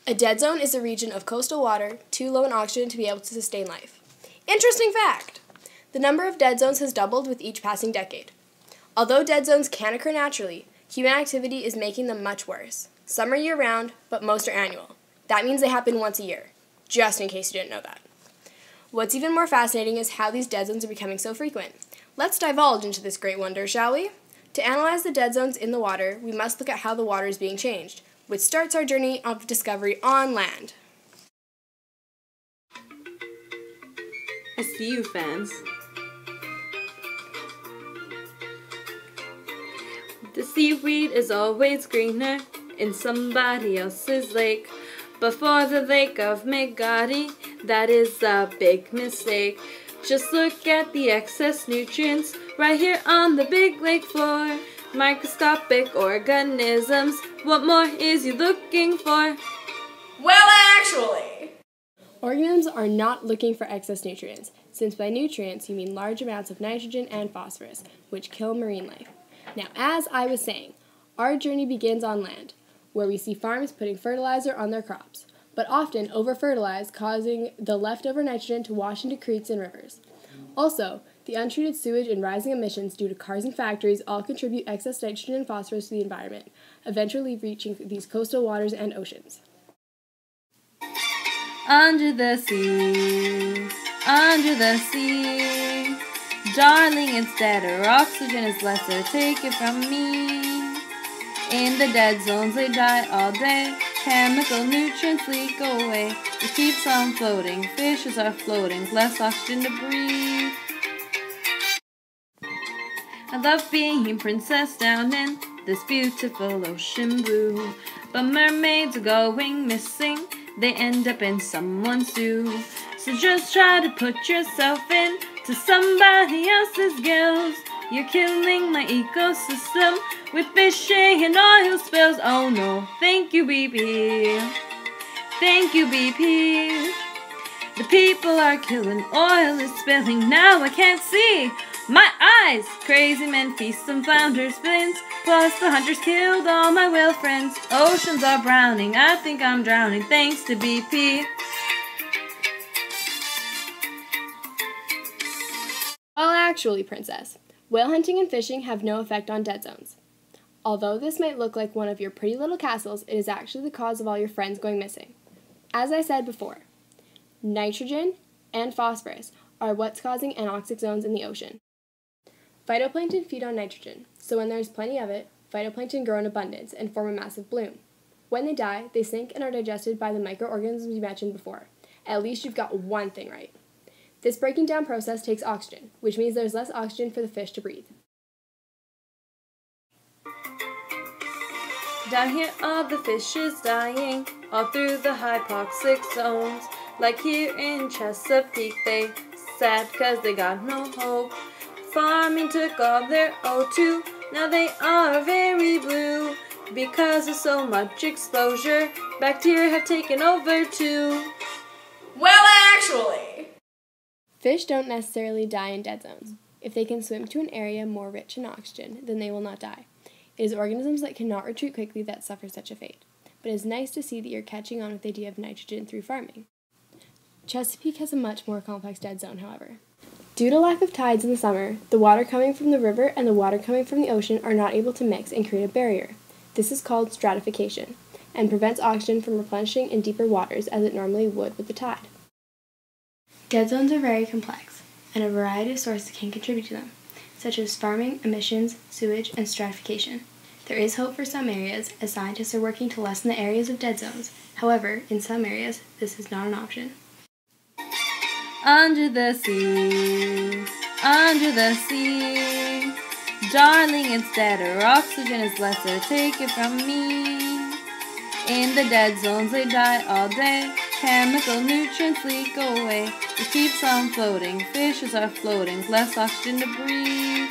A dead zone is a region of coastal water too low in oxygen to be able to sustain life. Interesting fact! The number of dead zones has doubled with each passing decade. Although dead zones can occur naturally, human activity is making them much worse. Some are year-round, but most are annual. That means they happen once a year, just in case you didn't know that. What's even more fascinating is how these dead zones are becoming so frequent. Let's divulge into this great wonder, shall we? To analyze the dead zones in the water, we must look at how the water is being changed, which starts our journey of discovery on land. I see you, fans. The seaweed is always greener in somebody else's lake. But for the lake of Megadi, that is a big mistake. Just look at the excess nutrients right here on the big lake floor. Microscopic organisms, what more is you looking for? Well, actually! Organisms are not looking for excess nutrients, since by nutrients you mean large amounts of nitrogen and phosphorus, which kill marine life. Now, as I was saying, our journey begins on land, where we see farms putting fertilizer on their crops, but often over-fertilize, causing the leftover nitrogen to wash into creeks and rivers. Also, the untreated sewage and rising emissions due to cars and factories all contribute excess nitrogen and phosphorus to the environment, eventually reaching these coastal waters and oceans. Under the sea, darling, it's deader, oxygen is lesser, take it from me. In the dead zones they die all day, chemical nutrients leak away, it keeps on floating, fishes are floating, less oxygen to breathe. I love being princess down in this beautiful ocean blue, but mermaids are going missing, they end up in someone's stew. So just try to put yourself in to somebody else's gills. You're killing my ecosystem with fishing and oil spills. Oh no, thank you BP. Thank you BP. The people are killing, oil is spilling, now I can't see. My eyes! Crazy men feast on flounder spins, plus the hunters killed all my whale friends. Oceans are browning, I think I'm drowning, thanks to BP. Well, actually, Princess, whale hunting and fishing have no effect on dead zones. Although this might look like one of your pretty little castles, it is actually the cause of all your friends going missing. As I said before, nitrogen and phosphorus are what's causing anoxic zones in the ocean. Phytoplankton feed on nitrogen, so when there's plenty of it, phytoplankton grow in abundance and form a massive bloom. When they die, they sink and are digested by the microorganisms you mentioned before. At least you've got one thing right. This breaking down process takes oxygen, which means there's less oxygen for the fish to breathe. Down here all the fish is dying, all through the hypoxic zones. Like here in Chesapeake, they sad cause they got no hope. Farming took all their O2, now they are very blue. Because of so much exposure, bacteria have taken over too. Well, actually! Fish don't necessarily die in dead zones. If they can swim to an area more rich in oxygen, then they will not die. It is organisms that cannot retreat quickly that suffer such a fate. But it is nice to see that you're catching on with the idea of nitrogen through farming. Chesapeake has a much more complex dead zone, however. Due to lack of tides in the summer, the water coming from the river and the water coming from the ocean are not able to mix and create a barrier. This is called stratification, and prevents oxygen from replenishing in deeper waters as it normally would with the tide. Dead zones are very complex, and a variety of sources can contribute to them, such as farming, emissions, sewage, and stratification. There is hope for some areas, as scientists are working to lessen the areas of dead zones. However, in some areas, this is not an option. Under the sea, darling, it's deader, oxygen is lesser, take it from me. In the dead zones they die all day, chemical nutrients leak away, it keeps on floating, fishes are floating, less oxygen to breathe.